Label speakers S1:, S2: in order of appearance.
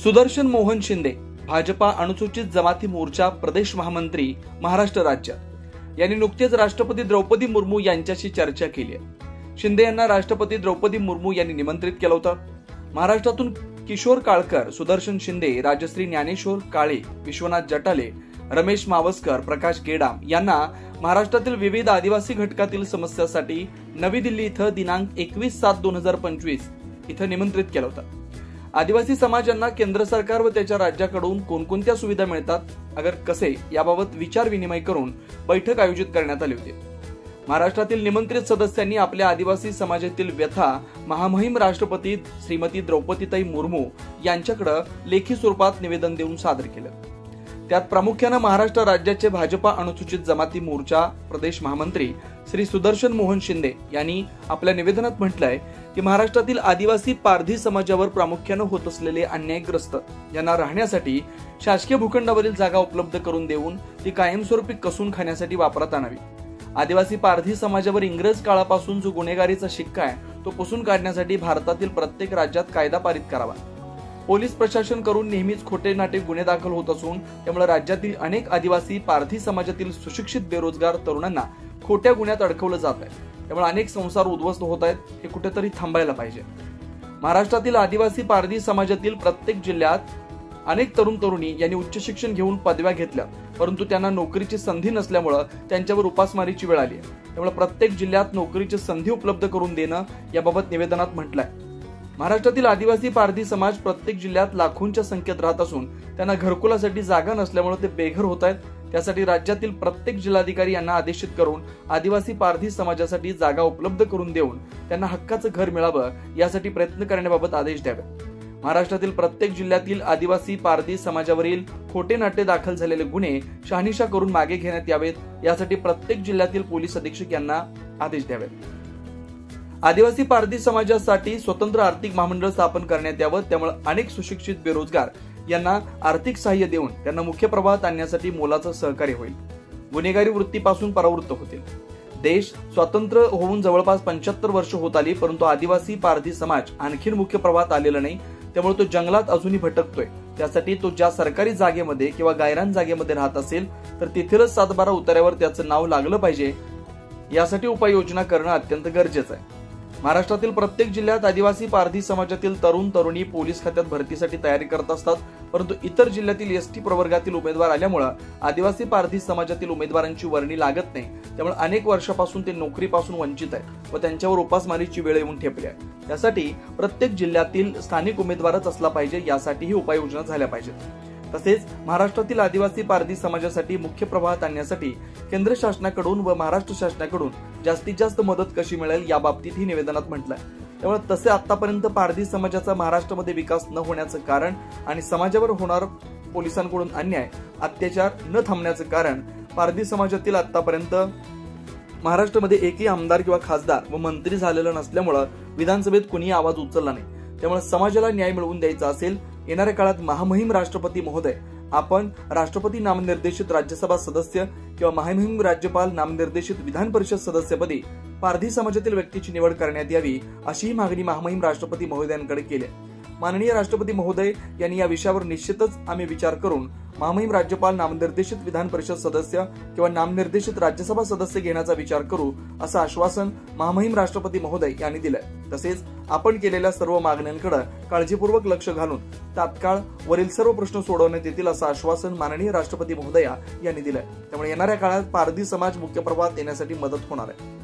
S1: सुदर्शन मोहन शिंदे भाजपा अनुसूचित जमाती मोर्चा प्रदेश महामंत्री महाराष्ट्र राज्यात यांनी नुकतेच राष्ट्रपती द्रौपदी मुर्मू यांच्याशी चर्चा केली आहे। शिंदे यांना राष्ट्रपती द्रौपदी मुर्मू यांनी निमंत्रित केलं होतं। महाराष्ट्रातून किशोर काळकर, सुदर्शन शिंदे, राजश्री ज्ञानेश्वर काळे, विश्वनाथ जटाले, रमेश मावस्कर, प्रकाश गेडाम यांना महाराष्ट्रातील विविध आदिवासी घटकातील समस्यांसाठी नवी दिल्ली इथं दिनांक 21/7/2025 इथं निमंत्रित केलं होतं। आदिवासी समाजांना केंद्र सरकार व त्याच्या राज्याकडून कोणकोणत्या सुविधा मिळतात, अगर कसे याबाबत विचार विनिमय करून बैठक आयोजित करण्यात आली होती। महाराष्ट्रातील निमंत्रित सदस्यांनी आपल्या आदिवासी समाजातील व्यथा महामहिम राष्ट्रपती श्रीमती द्रौपदीताई मुर्मू यांच्याकडे लेखी स्वरूपात निवेदन देऊन सादर केलं। त्यात प्रामुख्याने महाराष्ट्र राज्याचे भाजपा अनुसूचित जमाती मोर्चा प्रदेश महामंत्री श्री सुदर्शन मोहन शिंदे यांनी आपल्या निवेदनात म्हटलंय की महाराष्ट्रातील आदिवासी पारधी समाजावर प्रामुख्याने होत असलेले अन्यायग्रस्त यांना राहण्यासाठी शासकीय भूखंडावरील जागा उपलब्ध करून देऊन ती कायमस्वरूपी कसून खाण्यासाठी वापरात आणावी। आदिवासी पारधी समाजावर इंग्रज काळापासून जो गुन्हेगारीचा शिक्का आहे तो पुसून काढण्यासाठी भारतातील प्रत्येक राज्यात कायदा पारित करावा। पोलीस प्रशासन करून नेहमीच खोटे नाटे गुन्हे दाखल होत असून त्यामुळे राज्यातील अनेक आदिवासी पारधी समाजातील सुशिक्षित बेरोजगार तरुणांना खोट्या गुन्ह्यात अडकवलं जात आहे। त्यामुळे अनेक संसार उद्ध्वस्त होत आहेत, हे कुठेतरी थांबायला पाहिजे। महाराष्ट्रातील आदिवासी पारधी समाजातील प्रत्येक जिल्ह्यात अनेक तरुण तरुणी यांनी उच्च शिक्षण घेऊन पदव्या घेतल्या, परंतु त्यांना नोकरीची संधी नसल्यामुळे त्यांच्यावर उपासमारीची वेळ आली आहे। त्यामुळे प्रत्येक जिल्ह्यात नोकरीची संधी उपलब्ध करून देणं याबाबत निवेदनात म्हटलंय। महाराष्ट्रातील आदिवासी पारधी समाज प्रत्येक जिल्ह्यात लाखोंच्या संख्येत राहत असून त्यांना घरकुलासाठी जागा नसल्यामुळे ते बेघर होत आहेत। त्यासाठी राज्यातील प्रत्येक जिल्हाधिकारी यांना आदेशित करून आदिवासी पारधी समाजासाठी जागा उपलब्ध करून देऊन त्यांना हक्काचं घर मिळावं यासाठी प्रयत्न करण्याबाबत आदेश द्यावे। महाराष्ट्रातील प्रत्येक जिल्ह्यातील आदिवासी पारधी समाजावरील खोटे नाटे दाखल झालेले गुन्हे शहानिशा करून मागे घेण्यात यावेत, यासाठी प्रत्येक जिल्ह्यातील पोलीस अधीक्षक यांना आदेश द्यावेत। आदिवासी पारधी समाजासाठी स्वतंत्र आर्थिक महामंडळ स्थापन करण्यात यावं, त्यामुळे अनेक सुशिक्षित बेरोजगार यांना आर्थिक सहाय्य देऊन त्यांना मुख्य प्रवाहात आणण्यासाठी मोलाचं सहकार्य होईल। गुन्हेगारी वृत्तीपासून परावृत्त होतील। देश स्वतंत्र होऊन जवळपास 75 वर्ष होत आली, परंतु आदिवासी पारधी समाज आणखी मुख्य प्रवाहात आलेला नाही, त्यामुळे तो जंगलात अजूनही भटकतोय। त्यासाठी तो ज्या सरकारी जागेमध्ये किंवा गायरान जागेमध्ये राहत असेल तर तिथेच 7/12 उतार्यावर त्याचं नाव लागलं पाहिजे, यासाठी उपाययोजना करणं अत्यंत गरजेचं आहे। महाराष्ट्रातील प्रत्येक जिल्ह्यात आदिवासी पारधी समाजातील तरुण तरुणी पोलीस खात्यात भरतीसाठी तयारी करत असतात, परंतु इतर जिल्ह्यातील एसटी प्रवर्गातील उमेदवार आल्यामुळे आदिवासी पारधी समाजातील उमेदवारांची वर्णी लागत नाही। त्यामुळे अनेक वर्षापासून ते नोकरीपासून वंचित आहेत व त्यांच्यावर उपासमारीची वेळ येऊन ठेपली आहे। त्यासाठी प्रत्येक जिल्ह्यातील स्थानिक उमेदवारच असला पाहिजे, यासाठीही उपाययोजना झाल्या पाहिजेत। तसेच महाराष्ट्रातील आदिवासी पारधी समाजासाठी मुख्य प्रवाहात आणण्यासाठी केंद्र शासनाकडून व महाराष्ट्र शासनाकडून जास्तीत जास्त मदत कशी मिळेल याबाबतीतही निवेदनात म्हटलंय। त्यामुळे तसे आतापर्यंत पारधी समाजाचा महाराष्ट्रामध्ये विकास न होण्याचं कारण आणि समाजावर होणार पोलिसांकडून अन्याय अत्याचार न थांबण्याचं कारण पारधी समाजातील आतापर्यंत महाराष्ट्रामध्ये एकही आमदार किंवा खासदार व मंत्री झालेला नसल्यामुळे विधानसभेत कुणीही आवाज उचलला नाही। त्यामुळे समाजाला न्याय मिळवून द्यायचा असेल, येणाऱ्या काळात महामहिम राष्ट्रपती महोदय आपण राष्ट्रपती नामनिर्देशित राज्यसभा सदस्य किंवा महामहिम राज्यपाल नामनिर्देशित विधान परिषद सदस्यपदी पारधी समाजातील व्यक्तीची निवड करण्यात यावी, अशी मागणी महामहिम राष्ट्रपती महोदयांकडे केली। माननीय राष्ट्रपती महोदय यांनी या विषयावर निश्चितच आम्ही विचार करून महामहिम राज्यपाल नामनिर्देशित विधान परिषद सदस्य किंवा नामनिर्देशित राज्यसभा सदस्य घेण्याचा विचार करू, असं आश्वासन महामहिम राष्ट्रपती महोदय यांनी दिलंय। तसेच आपण केलेल्या सर्व मागण्यांकडे काळजीपूर्वक लक्ष घालून तात्काळ वरील सर्व प्रश्न सोडवण्यात येतील, असं आश्वासन माननीय राष्ट्रपती महोदया यांनी दिलंय। त्यामुळे येणाऱ्या काळात पारधी समाज मुख्य प्रवाहात येण्यासाठी मदत होणार आहे।